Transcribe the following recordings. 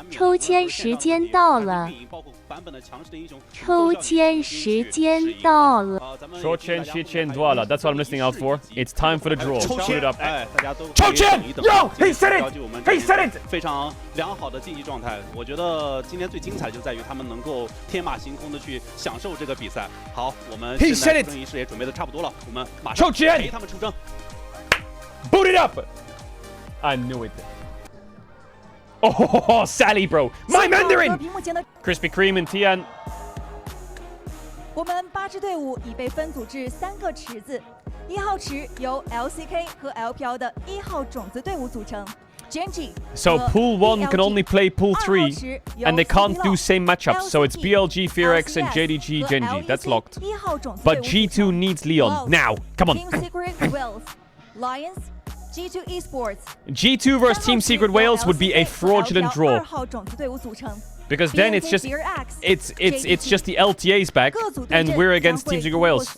抽签时间到了，抽签时间到了。抽签时间到了 That's what I'm listening out for. It's time for the draw. Shoot it up. 抽签 Yo, he said it. 了解我们 He said it. 非常良好的竞技状态。我觉得今天最精彩就在于他们能够天马行空的去享受这个比赛。好，我们现在出征仪式也准备的差不多了，我们马上陪他们出征。Boot it up. I knew it. Oh, Sally, bro. My Mandarin. Krispy Kreme and Tian. 我们8支队伍已被分组至3个池子，1号池由 LCK 和 LPL 的1号种子队伍组成。So Pool 1 can only play Pool 3, and they can't do same matchups. So it's BLG, FearX, and JDG, Genji. That's locked. But G2 needs Leon now. Come on. Lions, G2 Esports. G2 versus Team Secret Wales would be a fraudulent draw. Because then it's just the LTAs back, and we're against Team Secret Wales.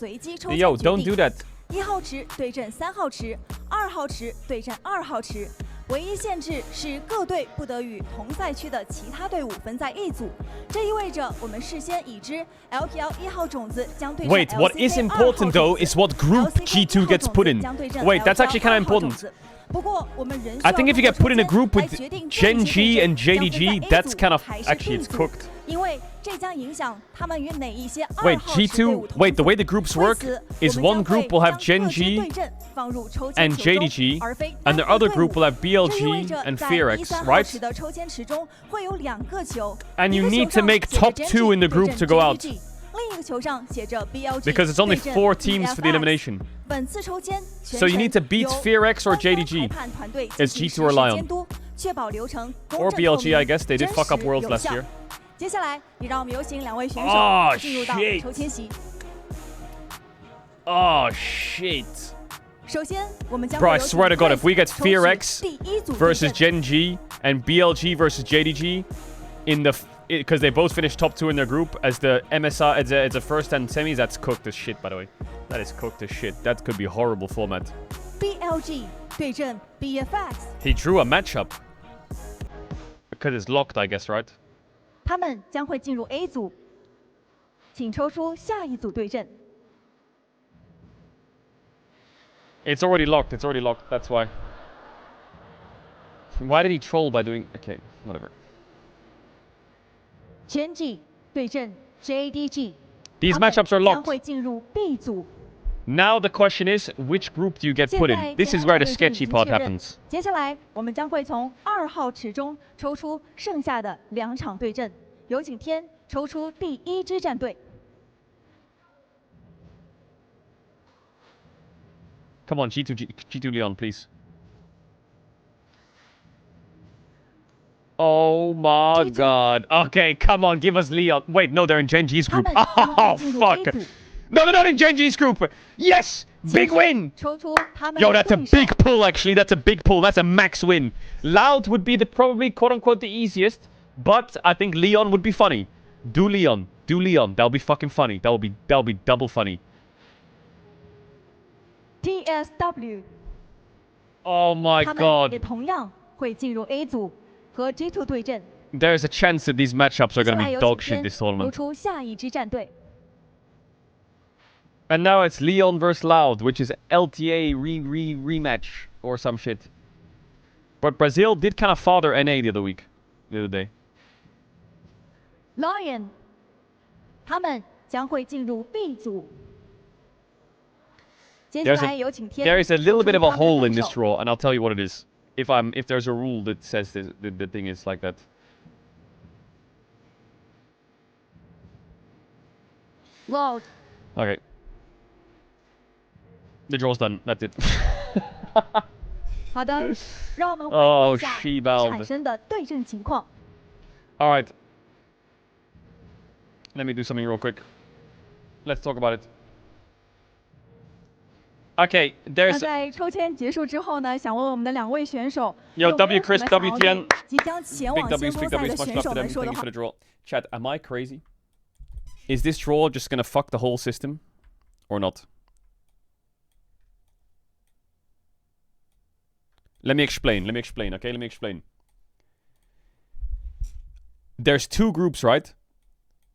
Yo, don't do that. 1号池对阵3号池，2号池对阵2号池，唯一限制是各队不得与同赛区的其他队伍分在一组。这意味着我们事先已知 LPL 1号种子将对阵 Wait, what is important though is what group G2 gets put in. Wait, that's actually kind of important. I think if you get put in a group with Genji and JDG, that's kind of actually it's cooked. Wait, G2. Wait, the way the groups work is one group will have Genji and JDG, and the other group will have BLG and FearX, right? And you need to make top 2 in the group to go out. Because it's only 4 teams for the elimination. So you need to beat FearX or JDG. It's G2 or Lion. Or BLG, I guess. They did fuck up Worlds last year. 接下来，也让我们有请2位选手进入到抽签席。Oh shit! 首先，我们将 Bro, I swear to God, if we get FearX versus Genji and BLG versus JDG in the because they both finished top 2 in their group as the MSI, it's a first and semis. That's cooked as shit, by the way. That is cooked as shit. That could be a horrible format. BLG 对阵 BFX. He drew a matchup because it's locked, I guess, right? 他们将会进入 A 组，请抽出下一组对阵。It's already locked. It's already locked. That's why. Why did he troll by doing? Okay, whatever. Genji 对阵 JDG. These matchups are locked. 将会进入 B 组。Now the question is, which group do you get put in? This is where the sketchy part happens. 接下来，我们将会从2号池中抽出剩下的2场对阵，有请天抽出第1支战队。Come on, G2 Leon, please. Oh my God. Okay, come on, give us Leon. Wait, no, they're in Genji's group. Oh, fuck. No, they're not in Genji's group. Yes, big win. Yo, that's a big pull, actually. That's a big pull. That's a max win. Loud would be the probably, quote-unquote, the easiest. But I think Leon would be funny. Do Leon. Do Leon. That'll be fucking funny. That'll be double funny. TSW. Oh my God. 也同样会进入 A 组和 G2 对阵。There's a chance that these matchups are going to be dog shit this tournament. 抽出下一支战队。And now it's Leon versus Loud, which is LTA rematch or some shit. But Brazil did kind of father NA the other day. Lion. 他们将会进入 B 组。There is a little bit of a hole in this draw, and I'll tell you what it is. If there's a rule that says the thing is like that. Loud. Okay. The draw's done. That's it. 好的，让我们回顾一下产生的对阵情况。All right. Let me do something real quick. Let's talk about it. Okay, there's. 在抽签结束之后呢，想问我们的2位选手，Yo, W Chris, W Tian. 即将前往先锋赛的选手们说的话。Chat, am I crazy? Is this draw just gonna fuck the whole system, or not? Let me explain. Okay, let me explain. there's 2 groups, right?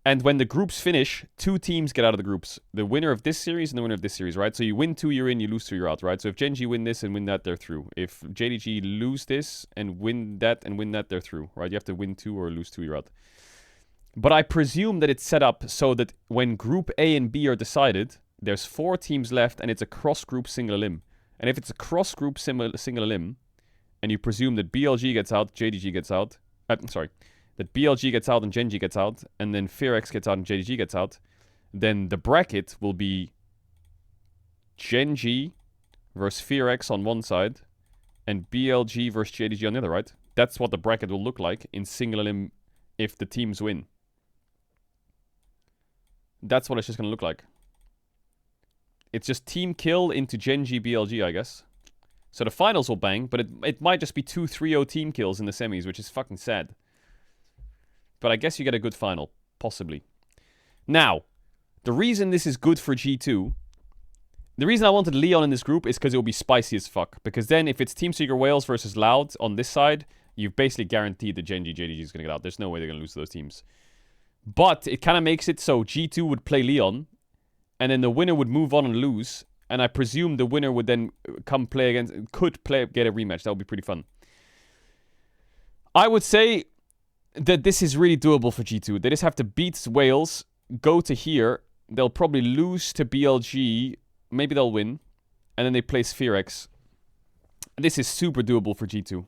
And when the groups finish, 2 teams get out of the groups. The winner of this series and the winner of this series, right? So you win 2, you're in. You lose 2, you're out, right? So if Gen G win this and win that, they're through. If JDG lose this and win that, they're through, right? You have to win 2 or lose 2, you're out. But I presume that it's set up so that when Group A and B are decided, there's 4 teams left and it's a cross-group single elim. And if it's a cross-group single elim, and you presume that BLG gets out, JDG gets out, that BLG gets out and Gen G gets out, and then Fearx gets out and JDG gets out, then the bracket will be Gen G versus Fearx on one side, and BLG versus JDG on the other, right? That's what the bracket will look like in single elim if the teams win. That's what it's just going to look like. It's just team kill into Gen G BLG, I guess. So the finals will bang, but it might just be 2 3-0 team kills in the semis, which is fucking sad. But I guess you get a good final. Possibly. Now, the reason this is good for G2... The reason I wanted Leon in this group is because it will be spicy as fuck. Because then if it's Team Seeker Wales versus Loud on this side, you've basically guaranteed that Gen G JDG is going to get out. There's no way they're going to lose to those teams. But it kind of makes it so G2 would play Leon, and then the winner would move on and lose, and I presume the winner would then come play against... get a rematch. That would be pretty fun. I would say that this is really doable for G2. They just have to beat Wales, go to here. They'll probably lose to BLG. Maybe they'll win. And then they play Fearx. This is super doable for G2.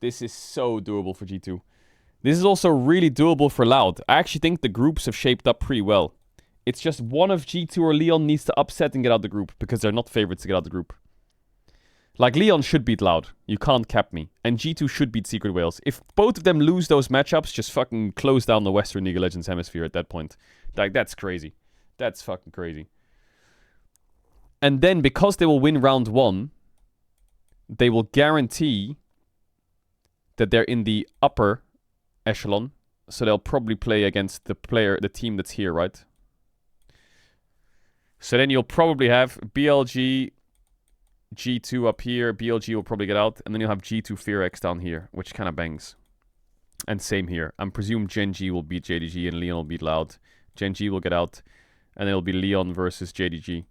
This is so doable for G2. This is also really doable for Loud. I actually think the groups have shaped up pretty well. It's just one of G2 or Leon needs to upset and get out the group, because they're not favorites to get out the group. Like, Leon should beat Loud. You can't cap me. And G2 should beat Secret Wales. If both of them lose those matchups, just fucking close down the Western League of Legends hemisphere at that point. Like, that's crazy. That's fucking crazy. And then, because they will win round 1, they will guarantee that they're in the upper echelon. So they'll probably play against the team that's here, right? So then you'll probably have BLG... G2 up here, BLG will probably get out, and then you'll have G2 Fearx down here, which kind of bangs. And same here. I'm presume Gen G will beat JDG and Leon will beat Loud. Gen G will get out, and it'll be Leon versus JDG.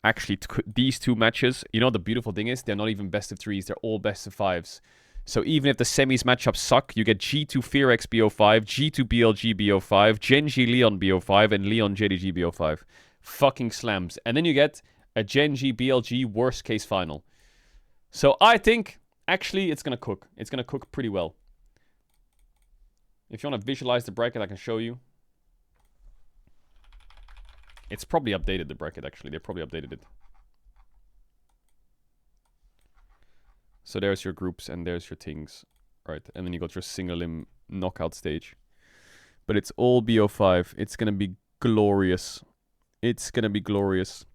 Actually, these 2 matches, you know the beautiful thing is, they're not even best of 3s, they're all best of 5s. So even if the semis matchups suck, you get G2 Fearx BO5, G2 BLG BO5, Gen G Leon BO5, and Leon JDG BO5. Fucking slams. And then you get a Gen G BLG worst case final. So I think actually it's going to cook. It's going to cook pretty well. If you want to visualize the bracket, I can show you. It's probably updated, the bracket, actually. They probably updated it. So there's your groups and there's your things. Right, and then you got your single elim knockout stage. But it's all BO5. It's going to be glorious. It's going to be glorious.